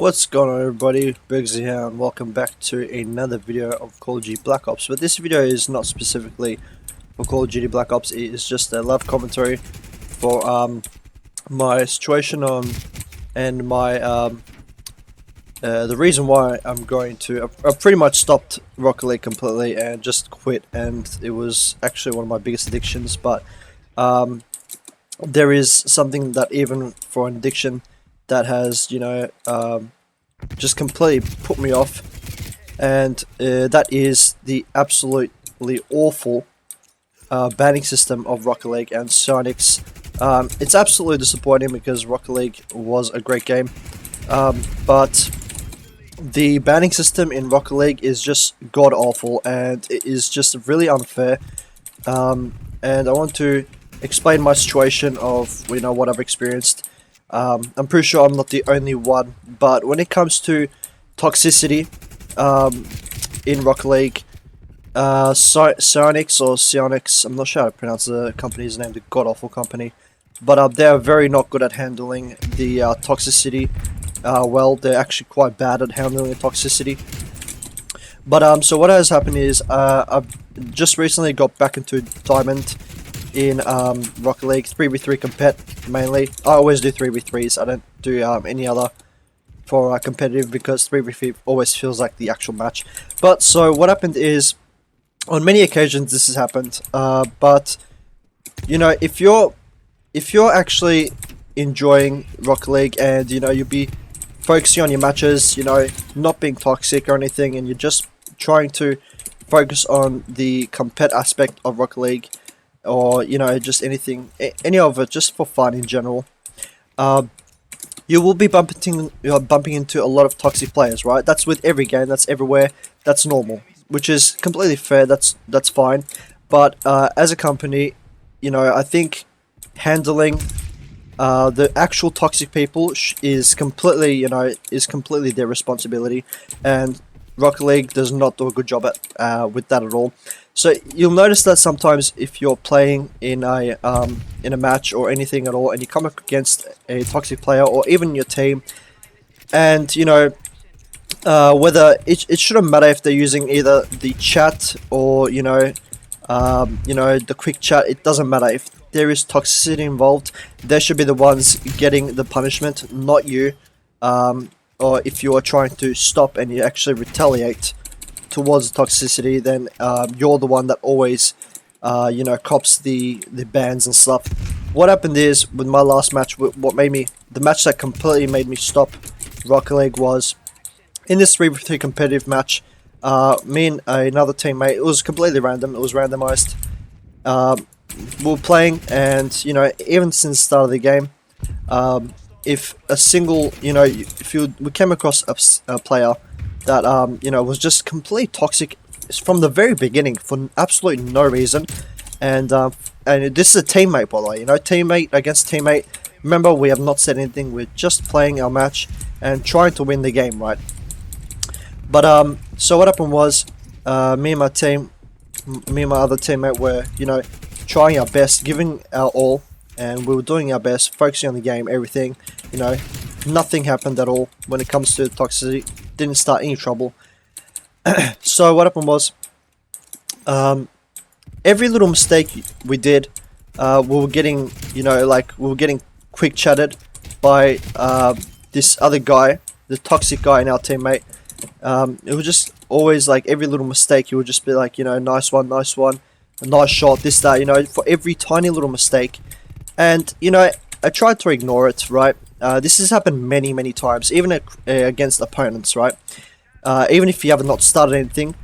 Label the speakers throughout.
Speaker 1: What's going on, everybody? Bugsy here and welcome back to another video of Call of Duty Black Ops. But this video is not specifically for Call of Duty Black Ops, it is just a live commentary for my situation on and my the reason why I'm going to I pretty much stopped Rocket League completely and just quit, and it was actually one of my biggest addictions. But there is something that even for an addiction that has, just completely put me off, and that is the absolutely awful banning system of Rocket League and Psyonix. It's absolutely disappointing because Rocket League was a great game, but the banning system in Rocket League is just god awful, and it is just really unfair. And I want to explain my situation of what I've experienced. I'm pretty sure I'm not the only one, but when it comes to toxicity in Rocket League, Psyonix, I'm not sure how to pronounce the company's name, the god-awful company, but they're very not good at handling the toxicity. Well, they're actually quite bad at handling the toxicity. But so what has happened is I've just recently got back into Diamond in Rocket League 3v3 compet mainly. I always do 3v3s. I don't do any other for competitive because 3v3 always feels like the actual match. But so what happened is, on many occasions this has happened, but if you're actually enjoying Rocket League and you'll be focusing on your matches, not being toxic or anything, and you're just trying to focus on the compet aspect of Rocket League, or just anything, any of it, just for fun in general, you will be bumping into a lot of toxic players, right? That's with every game, that's everywhere, that's normal, which is completely fair. That's fine. But as a company, I think handling the actual toxic people is completely their responsibility, and Rocket League does not do a good job at with that at all. So you'll notice that sometimes if you're playing in a match or anything at all, and you come up against a toxic player or even your team, and whether it shouldn't matter if they're using either the chat or the quick chat. It doesn't matter. If there is toxicity involved, they should be the ones getting the punishment, not you. Or if you are trying to stop and you actually retaliate towards toxicity, then you're the one that always cops the bans and stuff. What happened is, with my last match, the match that completely made me stop Rocket League was in this 3v3 competitive match. Me and another teammate, it was completely random, it was randomized. We were playing, and even since the start of the game, if a single, we came across a player that was just completely toxic from the very beginning for absolutely no reason, and this is a teammate, by the way, teammate against teammate. Remember, we have not said anything. We're just playing our match and trying to win the game, right? But so what happened was, me and my other teammate were trying our best, giving our all, and we were doing our best, focusing on the game, everything. Nothing happened at all when it comes to toxicity. Didn't start any trouble. So what happened was, every little mistake we did, we were getting, quick chatted by this other guy, the toxic guy in our teammate. It was just always like every little mistake, he would just be like, nice one, a nice shot, this, that, for every tiny little mistake. And, I tried to ignore it, right? This has happened many times, even against opponents, right? Even if you have not started anything,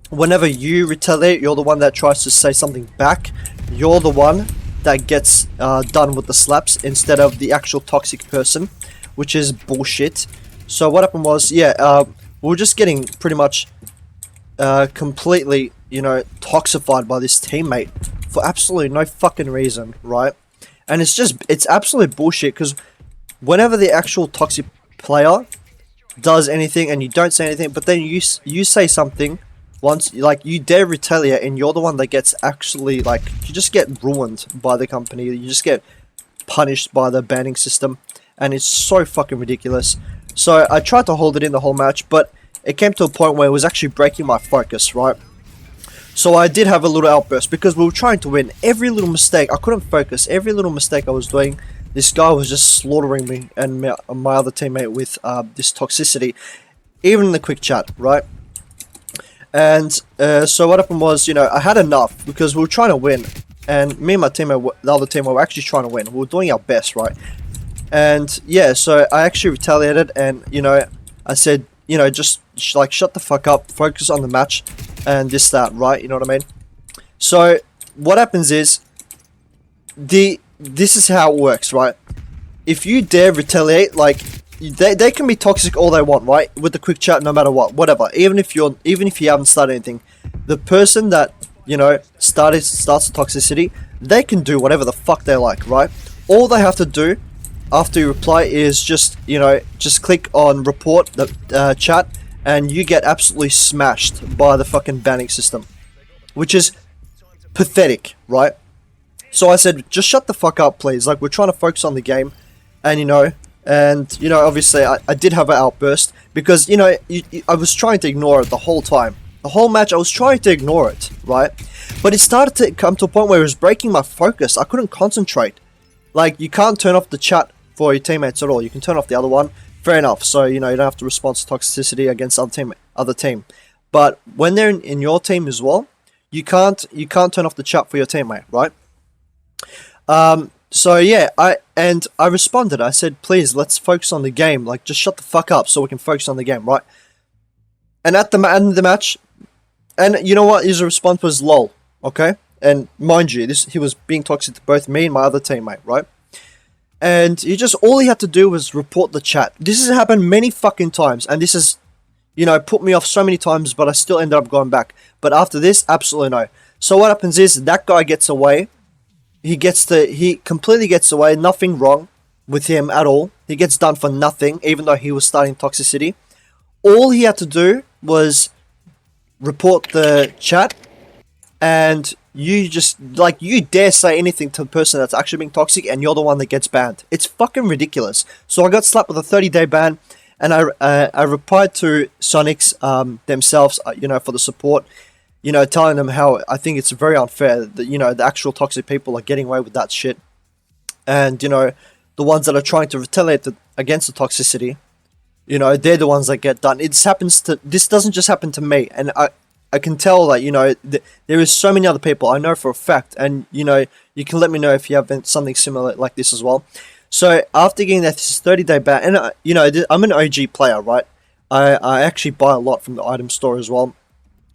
Speaker 1: whenever you retaliate, you're the one that tries to say something back. You're the one that gets done with the slaps instead of the actual toxic person, which is bullshit. So what happened was, we were just getting pretty much completely, toxified by this teammate for absolutely no fucking reason, right? And it's absolute bullshit, because whenever the actual toxic player does anything and you don't say anything, but then you say something once, you dare retaliate, and you're the one that gets actually, you just get ruined by the company. You just get punished by the banning system, and it's so fucking ridiculous. So I tried to hold it in the whole match, but it came to a point where it was actually breaking my focus, right? So I did have a little outburst because we were trying to win. Every little mistake, I couldn't focus. Every little mistake I was doing, this guy was just slaughtering me and my other teammate with this toxicity, even in the quick chat, right? And so what happened was, you know, I had enough because we were trying to win. And me and my teammate, the other team, were actually trying to win. We were doing our best, right? And yeah, so I actually retaliated and, you know, I said, you know, just like shut the fuck up, focus on the match and this, that, right? You know what I mean? So what happens is, this is how it works, right? If you dare retaliate, like, they can be toxic all they want, right? With the quick chat, no matter what, whatever. Even if you haven't started anything, the person that, you know, starts the toxicity, they can do whatever the fuck they like, right? All they have to do after you reply is just, you know, just click on report the chat, and you get absolutely smashed by the fucking banning system, which is pathetic, right? So I said, just shut the fuck up, please. Like, we're trying to focus on the game, and you know, obviously I did have an outburst because, you know, I was trying to ignore it the whole time. The whole match, I was trying to ignore it, right? But it started to come to a point where it was breaking my focus. I couldn't concentrate. Like, you can't turn off the chat for your teammates at all. You can turn off the other one. Fair enough. So, you know, you don't have to respond to toxicity against other team. But when they're in your team as well, you can't turn off the chat for your teammate, right? So yeah, I responded. I said, please, let's focus on the game. Like, just shut the fuck up so we can focus on the game, right? And at the end of the match, and you know what? His response was lol, okay? And mind you, he was being toxic to both me and my other teammate, right? And all he had to do was report the chat. This has happened many fucking times, and this has, you know, put me off so many times, but I still ended up going back. But after this, absolutely no. So what happens is, that guy gets away. He completely gets away, nothing wrong with him at all. He gets done for nothing, even though he was starting toxicity. All he had to do was report the chat, and you just, like, you dare say anything to the person that's actually being toxic, and you're the one that gets banned. It's fucking ridiculous. So I got slapped with a 30-day ban, and I replied to Sonics themselves, you know, for the support, you know, telling them how I think it's very unfair that, you know, the actual toxic people are getting away with that shit. And, you know, the ones that are trying to retaliate against the toxicity, you know, they're the ones that get done. This doesn't just happen to me. And I can tell that, you know, there is so many other people, I know for a fact. And, you know, you can let me know if you have something similar like this as well. So after getting that 30-day ban, and, you know, I'm an OG player, right? I actually buy a lot from the item store as well.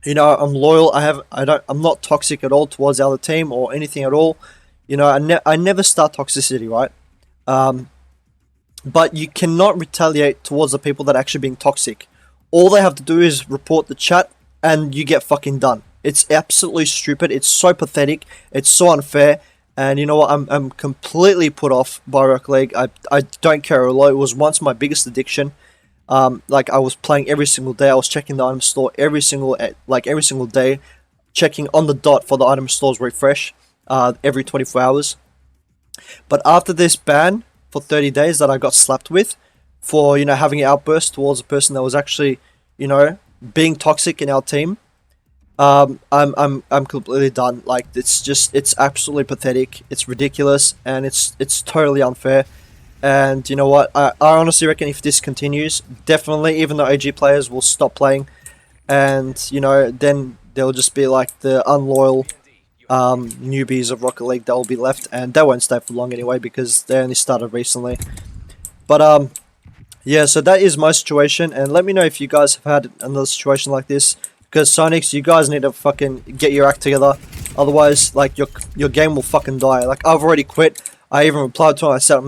Speaker 1: You know, I'm loyal. I'm not toxic at all towards the other team or anything at all. You know, I never start toxicity, right? But you cannot retaliate towards the people that are actually being toxic. All they have to do is report the chat, and you get fucking done. It's absolutely stupid. It's so pathetic. It's so unfair. And you know what? I'm completely put off by Rocket League. I don't care a lot. It was once my biggest addiction. Like, I was playing every single day. I was checking the item store every single day, checking on the dot for the item store's refresh every 24 hours. But after this ban for 30 days that I got slapped with for, you know, having an outburst towards a person that was actually, you know, being toxic in our team, I'm completely done. Like, it's absolutely pathetic. It's ridiculous, and it's totally unfair. And you know what? I honestly reckon if this continues, definitely, even the OG players will stop playing, and you know, then they'll just be like the unloyal newbies of Rocket League that will be left, and they won't stay for long anyway because they only started recently. But yeah, so that is my situation, and let me know if you guys have had another situation like this. Because Sonics, you guys need to fucking get your act together, otherwise, like, your game will fucking die. Like, I've already quit. I even replied to him. I said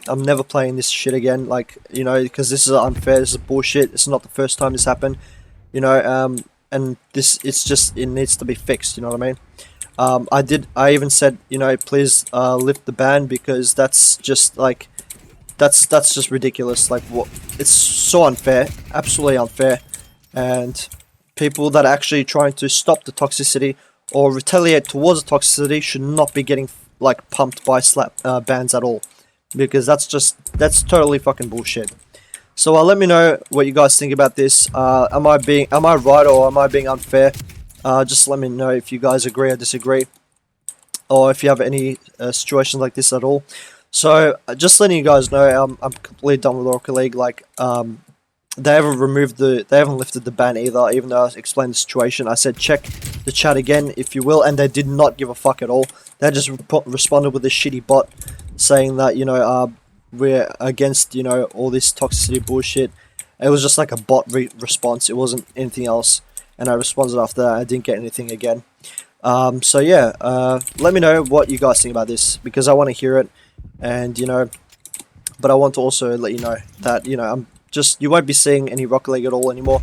Speaker 1: I'm never playing this shit again. Like, you know, because this is unfair. This is bullshit. It's not the first time this happened. You know, and it needs to be fixed. You know what I mean? I even said, you know, please lift the ban, because that's just like, that's just ridiculous. Like, what? It's so unfair. Absolutely unfair. And people that are actually trying to stop the toxicity or retaliate towards the toxicity should not be getting, like, pumped by bans at all, because that's totally fucking bullshit. So let me know what you guys think about this. Am I right or am I being unfair? Just let me know if you guys agree or disagree, or if you have any situations like this at all. So just letting you guys know, I'm completely done with Rocket League. Like, they haven't lifted the ban either, even though I explained the situation. I said check the chat again if you will, and they did not give a fuck at all. They just responded with a shitty bot saying that, you know, we're against, you know, all this toxicity bullshit. It was just like a bot response. It wasn't anything else. And I responded after that. I didn't get anything again. So yeah, let me know what you guys think about this, because I want to hear it. And, you know, but I want to also let you know that, you know, you won't be seeing any Rocket League at all anymore.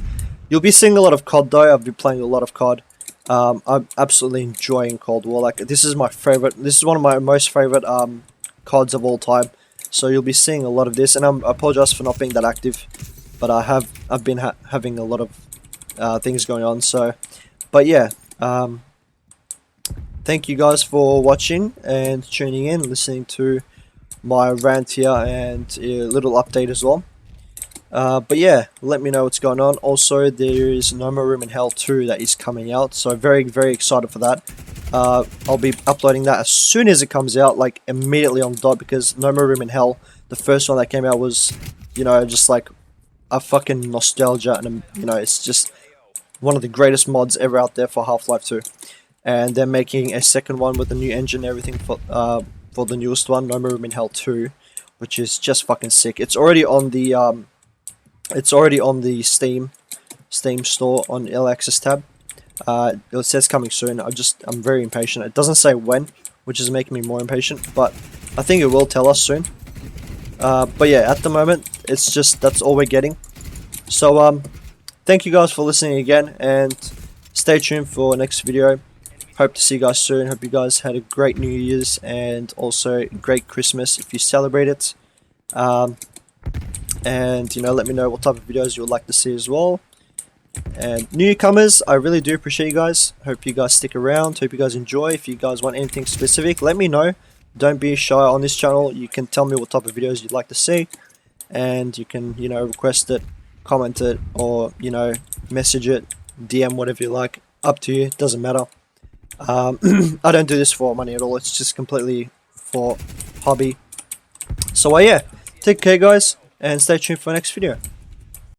Speaker 1: You'll be seeing a lot of COD though. I've been playing a lot of COD. I'm absolutely enjoying Cold War. Like, this is my favorite. This is one of my most favorite CODs of all time. So you'll be seeing a lot of this, and I apologize for not being that active, but I've been having a lot of things going on. So, but yeah, thank you guys for watching and tuning in, listening to my rant here and a little update as well. But yeah, let me know what's going on. Also, there is No More Room in Hell 2 that is coming out, so very, very excited for that. I'll be uploading that as soon as it comes out, like immediately on dot, because No More Room in Hell, the first one that came out, was, you know, just like a fucking nostalgia, and you know, it's just one of the greatest mods ever out there for Half-Life 2. And they're making a second one with a new engine and everything for the newest one, No More Room in Hell 2, which is just fucking sick. It's already on the Steam store on Early Access tab. It says coming soon. I'm very impatient. It doesn't say when, which is making me more impatient, but I think it will tell us soon. But yeah, at the moment, it's just, that's all we're getting. So thank you guys for listening again, and stay tuned for next video. Hope to see you guys soon. Hope you guys had a great New Year's and also a great Christmas if you celebrate it. And, you know, let me know what type of videos you would like to see as well. And newcomers, I really do appreciate you guys. Hope you guys stick around. Hope you guys enjoy. If you guys want anything specific, let me know. Don't be shy on this channel. You can tell me what type of videos you'd like to see, and you can, you know, request it, comment it, or, you know, message it, DM, whatever you like. Up to you. Doesn't matter. I don't do this for money at all. It's just completely for hobby. So yeah, take care guys, and stay tuned for the next video.